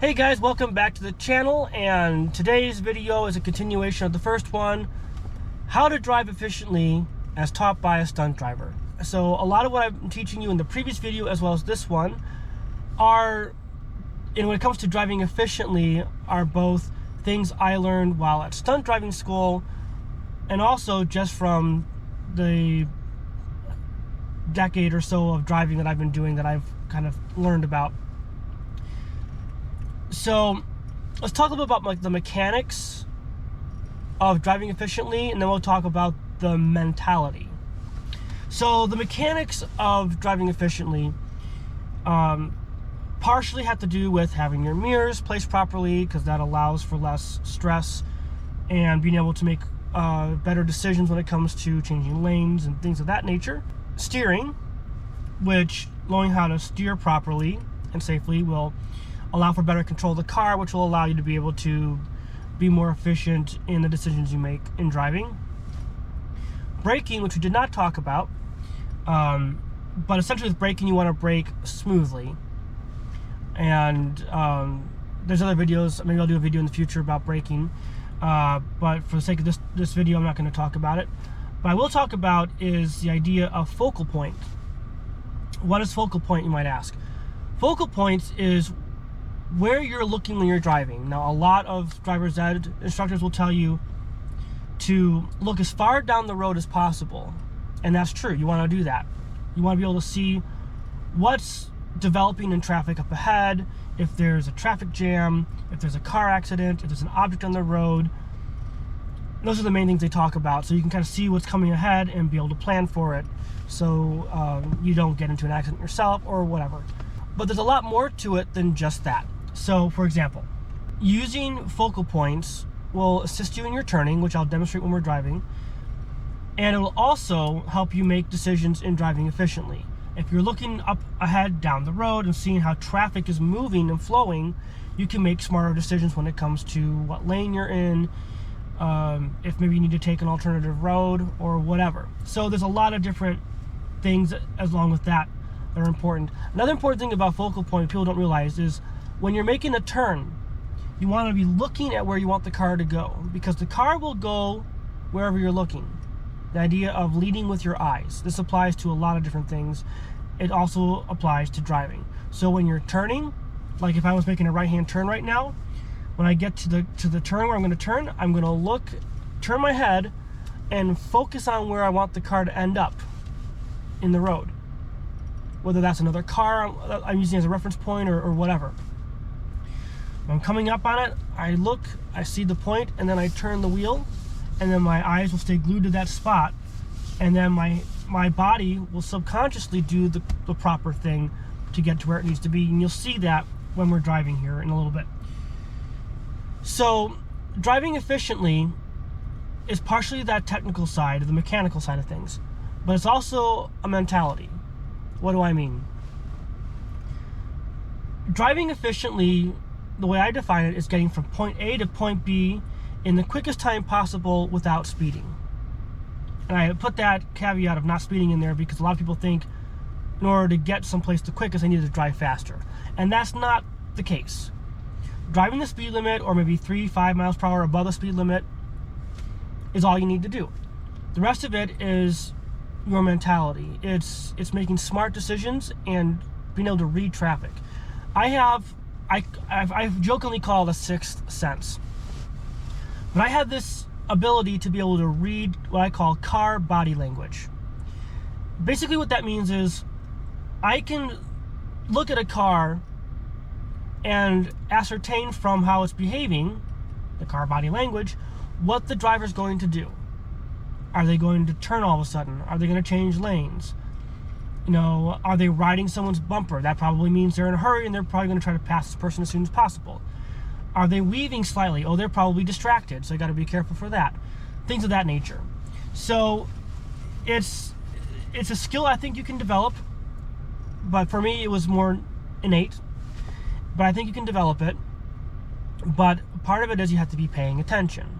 Hey guys, welcome back to the channel, and today's video is a continuation of the first one, how to drive efficiently as taught by a stunt driver. So a lot of what I'm teaching you in the previous video as well as this one are, and when it comes to driving efficiently, are both things I learned while at stunt driving school and also just from the decade or so of driving that I've been doing that I've kind of learned about. So let's talk a little bit about like the mechanics of driving efficiently, and then we'll talk about the mentality. So the mechanics of driving efficiently partially have to do with having your mirrors placed properly, because that allows for less stress and being able to make better decisions when it comes to changing lanes and things of that nature. Steering, which knowing how to steer properly and safely will allow for better control of the car, which will allow you to be able to be more efficient in the decisions you make in driving. Braking, which we did not talk about, but essentially with braking, you want to brake smoothly. And there's other videos, maybe I'll do a video in the future about braking, but for the sake of this video, I'm not going to talk about it. What I will talk about is the idea of focal point. What is focal point, you might ask? Focal point is where you're looking when you're driving. Now, a lot of driver's ed instructors will tell you to look as far down the road as possible, and that's true. You want to do that. You want to be able to see what's developing in traffic up ahead, if there's a traffic jam, if there's a car accident, if there's an object on the road. Those are the main things they talk about, so you can kind of see what's coming ahead and be able to plan for it, so you don't get into an accident yourself or whatever. But there's a lot more to it than just that. So, for example, using focal points will assist you in your turning, which I'll demonstrate when we're driving, and it will also help you make decisions in driving efficiently. If you're looking up ahead down the road and seeing how traffic is moving and flowing, you can make smarter decisions when it comes to what lane you're in, if maybe you need to take an alternative road or whatever. So there's a lot of different things along with that that are important. Another important thing about focal point people don't realize is when you're making a turn, you want to be looking at where you want the car to go, because the car will go wherever you're looking. The idea of leading with your eyes. This applies to a lot of different things. It also applies to driving. So when you're turning, like if I was making a right-hand turn right now, when I get to the turn where I'm going to turn, I'm going to turn my head and focus on where I want the car to end up in the road. Whether that's another car I'm using as a reference point or whatever. When I'm coming up on it, I look, I see the point, and then I turn the wheel, and then my eyes will stay glued to that spot, and then my body will subconsciously do the proper thing to get to where it needs to be, and you'll see that when we're driving here in a little bit. So driving efficiently is partially that technical side, the mechanical side of things, but it's also a mentality. What do I mean? Driving efficiently, the way I define it, is getting from point A to point B in the quickest time possible without speeding. And I put that caveat of not speeding in there because a lot of people think in order to get someplace the quickest, they need to drive faster. And that's not the case. Driving the speed limit, or maybe 3-5 miles per hour above the speed limit, is all you need to do. The rest of it is your mentality. It's making smart decisions and being able to read traffic. I've jokingly called it a sixth sense. But I have this ability to be able to read what I call car body language. Basically what that means is I can look at a car and ascertain from how it's behaving, the car body language, what the driver's going to do. Are they going to turn all of a sudden? Are they going to change lanes? You know, are they riding someone's bumper? That probably means they're in a hurry and they're probably going to try to pass this person as soon as possible. Are they weaving slightly? Oh, they're probably distracted, so you got to be careful for that. Things of that nature. So it's a skill I think you can develop, but for me it was more innate. But I think you can develop it. But part of it is you have to be paying attention.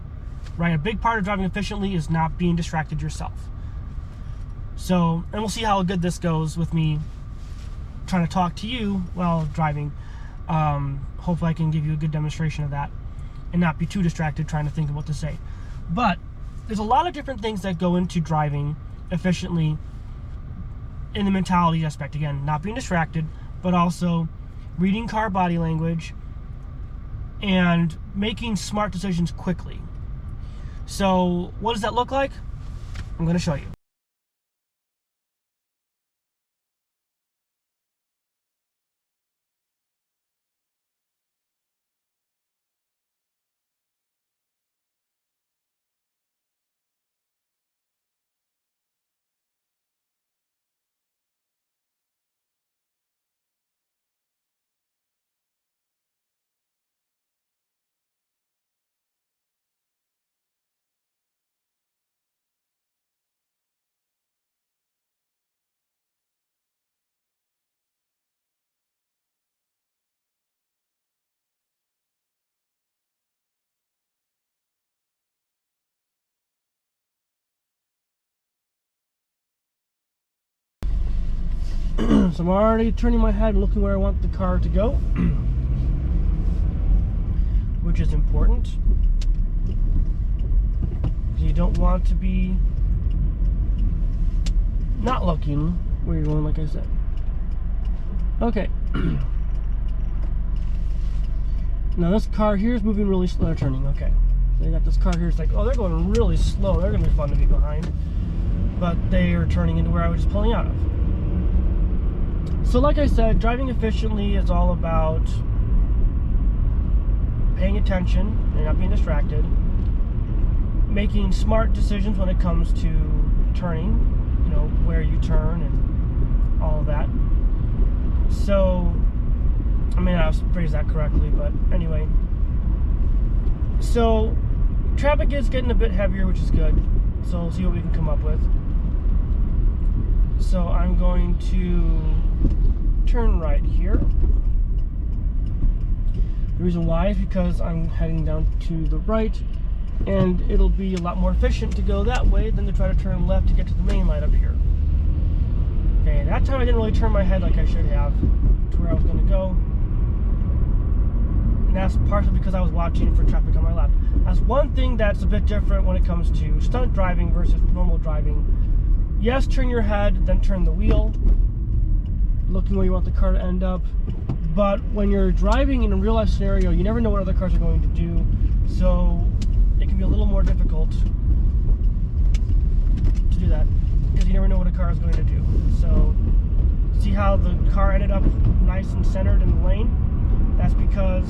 Right? A big part of driving efficiently is not being distracted yourself. So, and we'll see how good this goes with me trying to talk to you while driving. Hopefully I can give you a good demonstration of that and not be too distracted trying to think of what to say. But there's a lot of different things that go into driving efficiently in the mentality aspect. Again, not being distracted, but also reading car body language and making smart decisions quickly. So what does that look like? I'm going to show you. So I'm already turning my head and looking where I want the car to go, which is important. You don't want to be not looking where you're going, like I said. Okay. Now this car here is moving really slow, turning. Okay. So you got this car here. It's like, oh, they're going really slow. They're going to be fun to be behind. But they are turning into where I was just pulling out of. So like I said, driving efficiently is all about paying attention and not being distracted, making smart decisions when it comes to turning, you know, where you turn and all of that. So, I mean, I phrased that correctly, but anyway. So, traffic is getting a bit heavier, which is good. So, we'll see what we can come up with. So, I'm going to turn right here. The reason why is because I'm heading down to the right, and it'll be a lot more efficient to go that way than to try to turn left to get to the main light up here. Okay, that time I didn't really turn my head like I should have to where I was going to go. And that's partially because I was watching for traffic on my left. That's one thing that's a bit different when it comes to stunt driving versus normal driving. Yes, turn your head, then turn the wheel, looking where you want the car to end up. But when you're driving in a real life scenario, you never know what other cars are going to do. So it can be a little more difficult to do that because you never know what a car is going to do. So see how the car ended up nice and centered in the lane? That's because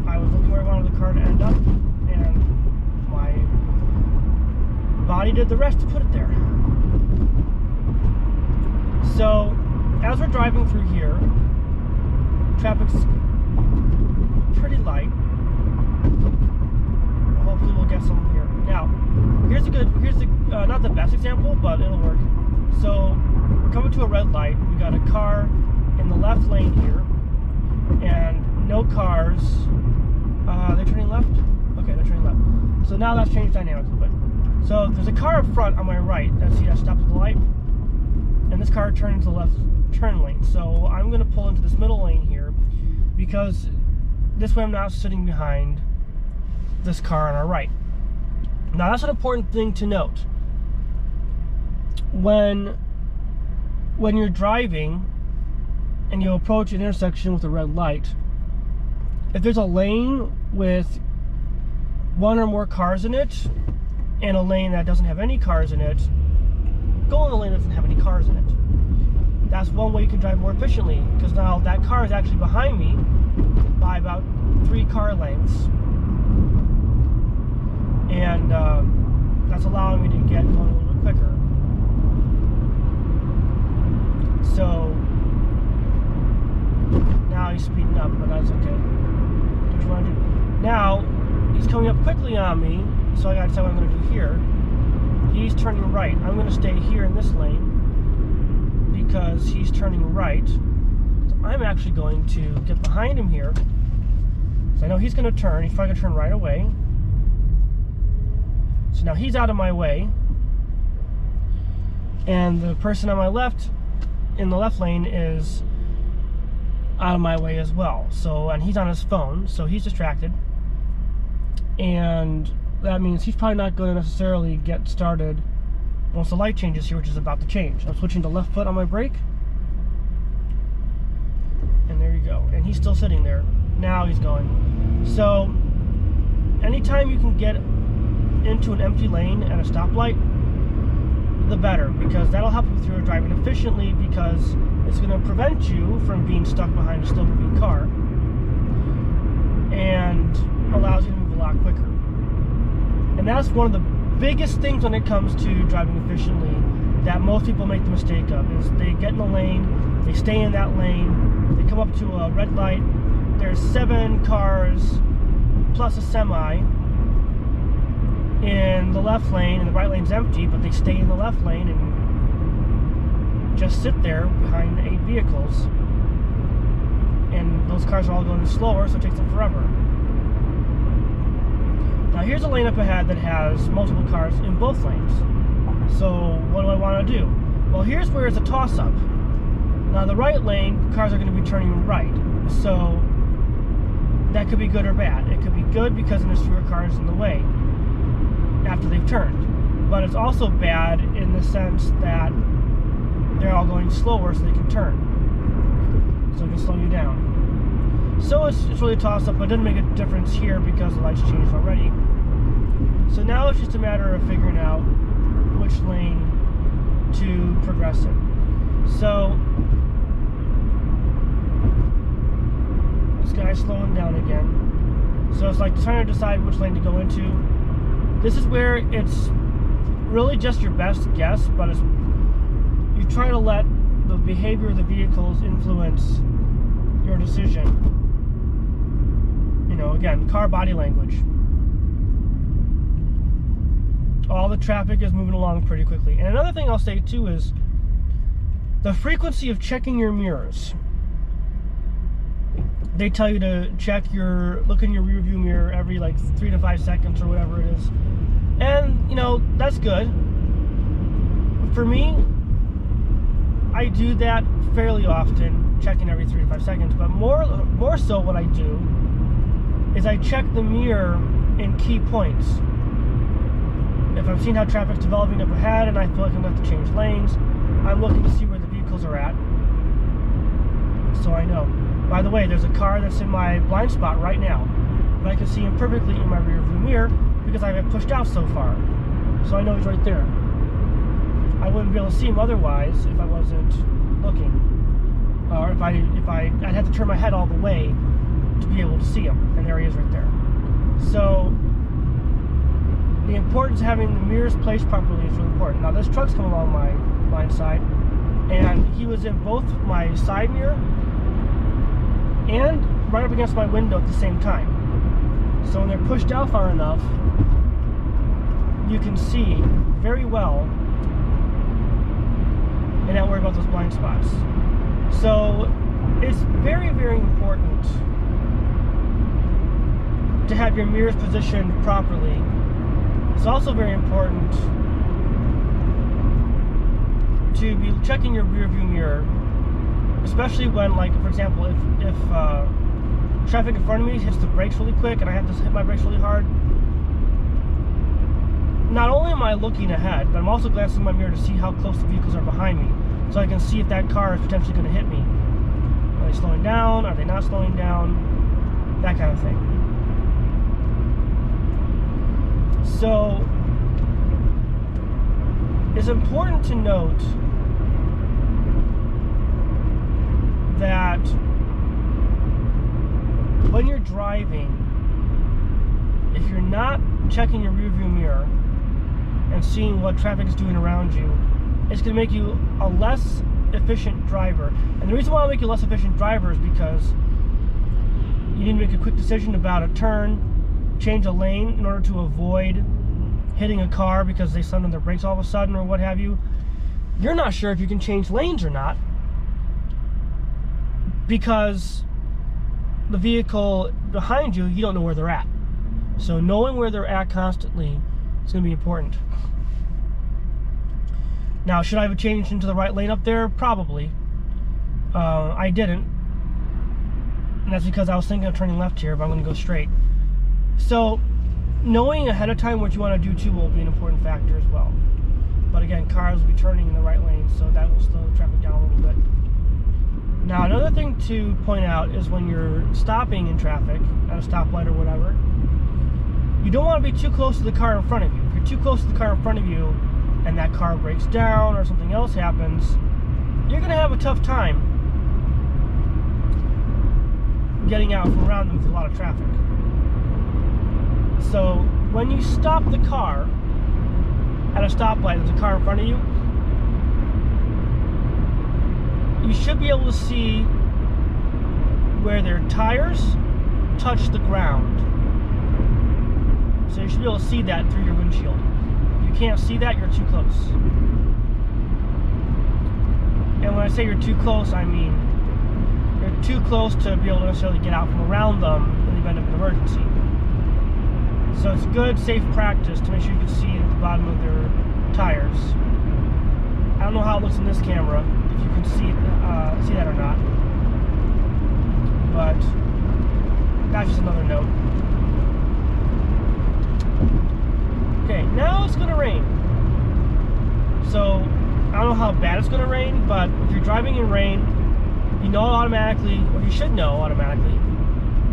I was looking where I wanted the car to end up, and my body did the rest to put it there. So as we're driving through here, traffic's pretty light. Hopefully we'll get some here. Now, here's the not the best example, but it'll work. So we're coming to a red light. We got a car in the left lane here, and no cars. Are they turning left? Okay, they're turning left. So now that's changed dynamics a little bit. So there's a car up front on my right. See, I stopped at the light, and this car turned into the left turn lane. So I'm going to pull into this middle lane here, because this way I'm not sitting behind this car on our right. Now that's an important thing to note. When you're driving and you approach an intersection with a red light, if there's a lane with one or more cars in it and a lane that doesn't have any cars in it, go in the lane that doesn't have any cars in it. That's one way you can drive more efficiently, because now that car is actually behind me by about 3 car lengths, and that's allowing me to get going a little bit quicker. So now he's speeding up, but that's okay. Do what you want to do. Now he's coming up quickly on me, so I gotta decide what I'm gonna do here. He's turning right. I'm gonna stay here in this lane because he's turning right. So I'm actually going to get behind him here, because I know he's gonna turn. He's probably gonna turn right away. So now he's out of my way, and the person on my left in the left lane is out of my way as well. So, and he's on his phone, so he's distracted. And that means he's probably not going to necessarily get started once the light changes here, which is about to change. I'm switching to left foot on my brake. And there you go. And he's still sitting there. Now he's going. So, anytime you can get into an empty lane at a stoplight, the better, because that'll help you through driving efficiently, because it's going to prevent you from being stuck behind a still moving car and allows you to move a lot quicker. And that's one of the biggest things when it comes to driving efficiently that most people make the mistake of, is they get in the lane, they stay in that lane, they come up to a red light, there's 7 cars plus a semi in the left lane, and the right lane's empty, but they stay in the left lane and just sit there behind 8 vehicles, and those cars are all going slower, so it takes them forever. Now here's a lane up ahead that has multiple cars in both lanes. So what do I want to do? Well, here's where it's a toss-up. Now the right lane, cars are going to be turning right, so that could be good or bad. It could be good because there's fewer cars in the way after they've turned, but it's also bad in the sense that they're all going slower so they can turn, so it can slow you down. So it's really a toss-up, but it doesn't make a difference here because the lights changed already. So now it's just a matter of figuring out which lane to progress in. So this guy's slowing down again, so it's like trying to decide which lane to go into. This is where it's really just your best guess, but you try to let the behavior of the vehicles influence your decision. You know, again, car body language. All the traffic is moving along pretty quickly. And another thing I'll say too is the frequency of checking your mirrors. They tell you to look in your rear view mirror every like 3 to 5 seconds or whatever it is. And, you know, that's good. For me, I do that fairly often, checking every 3 to 5 seconds, but more so what I do is I check the mirror in key points. If I'm seeing how traffic's developing up ahead and I feel like I'm going to have to change lanes, I'm looking to see where the vehicles are at, so I know. By the way, there's a car that's in my blind spot right now, but I can see him perfectly in my rear view mirror because I have pushed out so far, so I know he's right there. I wouldn't be able to see him otherwise if I wasn't looking, or if I'd have to turn my head all the way to be able to see him, and there he is right there. So the importance of having the mirrors placed properly is really important. Now this truck's coming along my blind side, and he was in both my side mirror and right up against my window at the same time. So when they're pushed out far enough, you can see very well and not worry about those blind spots. So it's very, very important to have your mirrors positioned properly. It's also very important to be checking your rear view mirror, especially when, like, for example, if traffic in front of me hits the brakes really quick and I have to hit my brakes really hard. Not only am I looking ahead, but I'm also glancing in my mirror to see how close the vehicles are behind me, so I can see if that car is potentially going to hit me. Are they slowing down? Are they not slowing down? That kind of thing. So it's important to note that when you're driving, if you're not checking your rear view mirror and seeing what traffic is doing around you, it's going to make you a less efficient driver. And the reason why I make you a less efficient driver is because you need to make a quick decision about a turn, change a lane in order to avoid hitting a car because they slammed on their brakes all of a sudden or what have you. You're not sure if you can change lanes or not because the vehicle behind you, you don't know where they're at. So knowing where they're at constantly is going to be important. Now, should I have changed into the right lane up there? Probably. I didn't. And that's because I was thinking of turning left here, but I'm going to go straight. So knowing ahead of time what you want to do too will be an important factor as well. But again, cars will be turning in the right lane, so that will slow the traffic down a little bit. Now, another thing to point out is when you're stopping in traffic, at a stoplight or whatever, you don't want to be too close to the car in front of you. If you're too close to the car in front of you and that car breaks down or something else happens, you're going to have a tough time getting out from around them with a lot of traffic. So when you stop the car at a stoplight, there's a car in front of you, you should be able to see where their tires touch the ground. So you should be able to see that through your windshield. If you can't see that, you're too close. And when I say you're too close, I mean you're too close to be able to necessarily get out from around them in the event of an emergency. So it's good, safe practice to make sure you can see at the bottom of their tires. I don't know how it looks in this camera, if you can see that or not. But that's just another note. Okay, now it's going to rain. So I don't know how bad it's going to rain, but if you're driving in rain, you know automatically, or you should know automatically,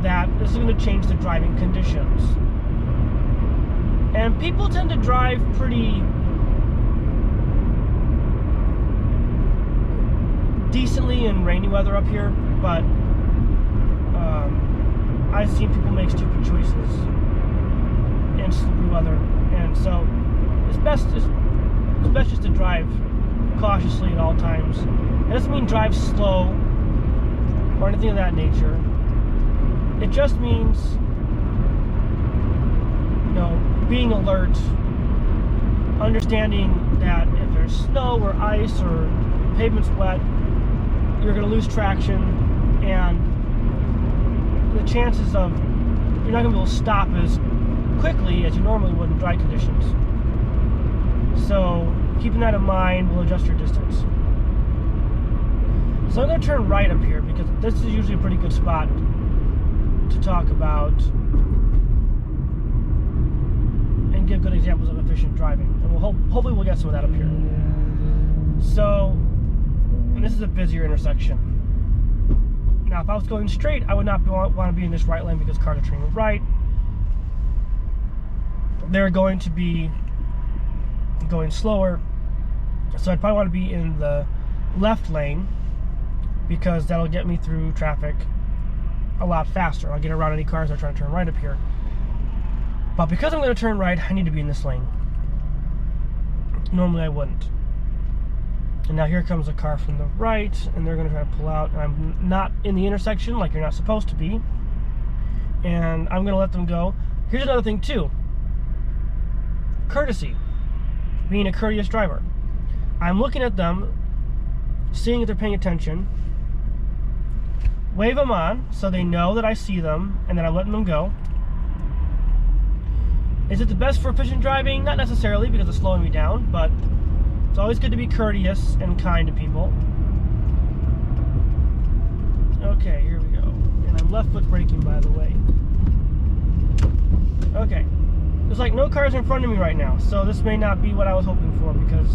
that this is going to change the driving conditions. And people tend to drive pretty decently in rainy weather up here, but I've seen people make stupid choices in slippery weather, and so it's best just to drive cautiously at all times. It doesn't mean drive slow or anything of that nature. It just means, you know, being alert, understanding that if there's snow or ice or the pavement's wet, you're going to lose traction, and the chances of you're not going to be able to stop as quickly as you normally would in dry conditions. So keeping that in mind will adjust your distance. So I'm going to turn right up here because this is usually a pretty good spot to talk about and give good examples of efficient driving. And hopefully we'll get some of that up here. So, and this is a busier intersection. Now, if I was going straight, I would not want to be in this right lane because cars are turning right. They're going to be going slower, so I'd probably want to be in the left lane because that'll get me through traffic a lot faster. I'll get around any cars that are trying to turn right up here. But because I'm going to turn right, I need to be in this lane. Normally I wouldn't. And now here comes a car from the right, and they're going to try to pull out, and I'm not in the intersection like you're not supposed to be, and I'm going to let them go. Here's another thing too. Courtesy. Being a courteous driver. I'm looking at them, seeing if they're paying attention, wave them on so they know that I see them and that I'm letting them go. Is it the best for efficient driving? Not necessarily, because it's slowing me down, but it's always good to be courteous and kind to people. Okay, here we go. And I'm left foot braking, by the way. Okay. There's like no cars in front of me right now, so this may not be what I was hoping for because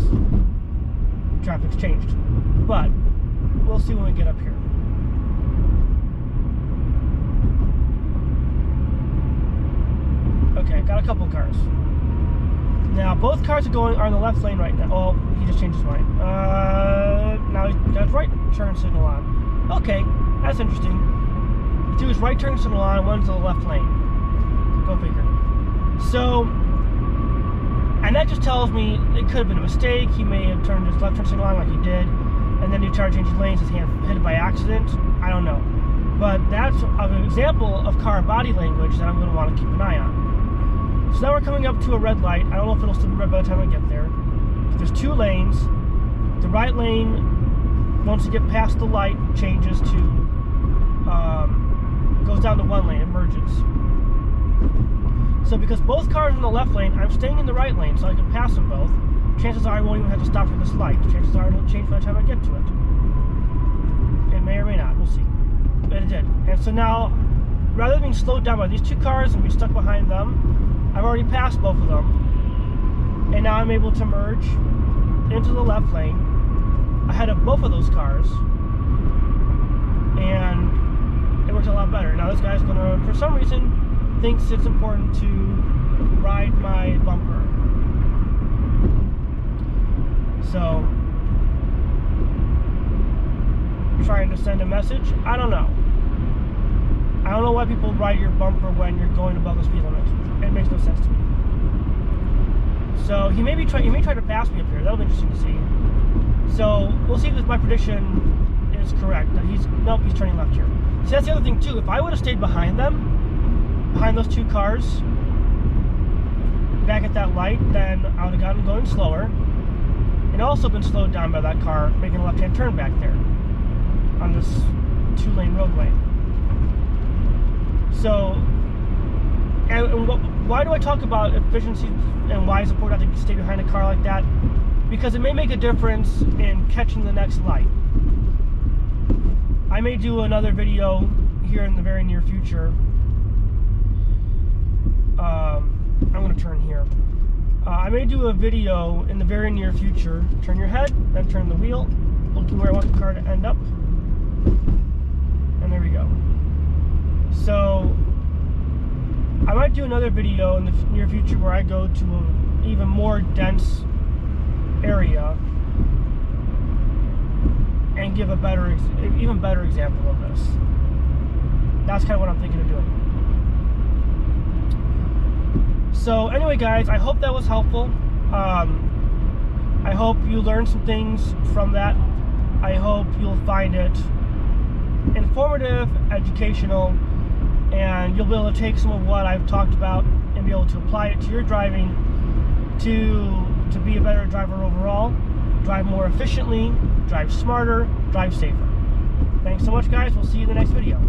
traffic's changed. But we'll see when we get up here. Okay, got a couple cars. Now both cars are in the left lane right now. Oh, he just changed his mind. Now he got his right turn signal on. Okay, that's interesting. He threw his right turn signal on and went to the left lane. Go figure. So, and that just tells me it could have been a mistake. He may have turned his left turn signal on like he did, and then he tried changing lanes, his hand hit it by accident. I don't know. But that's an example of car body language that I'm going to want to keep an eye on. So now we're coming up to a red light. I don't know if it'll still be red by the time I get there. There's two lanes. The right lane, once you get past the light, changes to, goes down to one lane, it merges. So because both cars are in the left lane, I'm staying in the right lane so I can pass them both. Chances are I won't even have to stop for this light. Chances are it'll change by the time I get to it. It may or may not, we'll see. It did. And so now, rather than being slowed down by these two cars and be stuck behind them, I've already passed both of them. And now I'm able to merge into the left lane ahead of both of those cars. And it works a lot better. Now this guy's gonna, for some reason, thinks it's important to ride my bumper. So, trying to send a message? I don't know. I don't know why people ride your bumper when you're going above the speed limit. It makes no sense to me. So he may try to pass me up here. That'll be interesting to see. So we'll see if my prediction is correct. Nope, he's turning left here. See, that's the other thing too. If I would have stayed behind them, behind those two cars, back at that light, then I would have gotten going slower, and also been slowed down by that car making a left-hand turn back there on this 2-lane roadway. So, why do I talk about efficiency and why it's important to stay behind a car like that? Because it may make a difference in catching the next light. I may do another video here in the very near future. I'm going to turn here. I may do a video in the very near future. Turn your head, then turn the wheel, looking where I want the car to end up. And there we go. So, I might do another video in the near future where I go to an even more dense area and give a even better example of this. That's kind of what I'm thinking of doing. So anyway, guys, I hope that was helpful. I hope you learned some things from that. I hope you'll find it informative, educational, and you'll be able to take some of what I've talked about and be able to apply it to your driving to be a better driver overall, drive more efficiently, drive smarter, drive safer. Thanks so much, guys. We'll see you in the next video.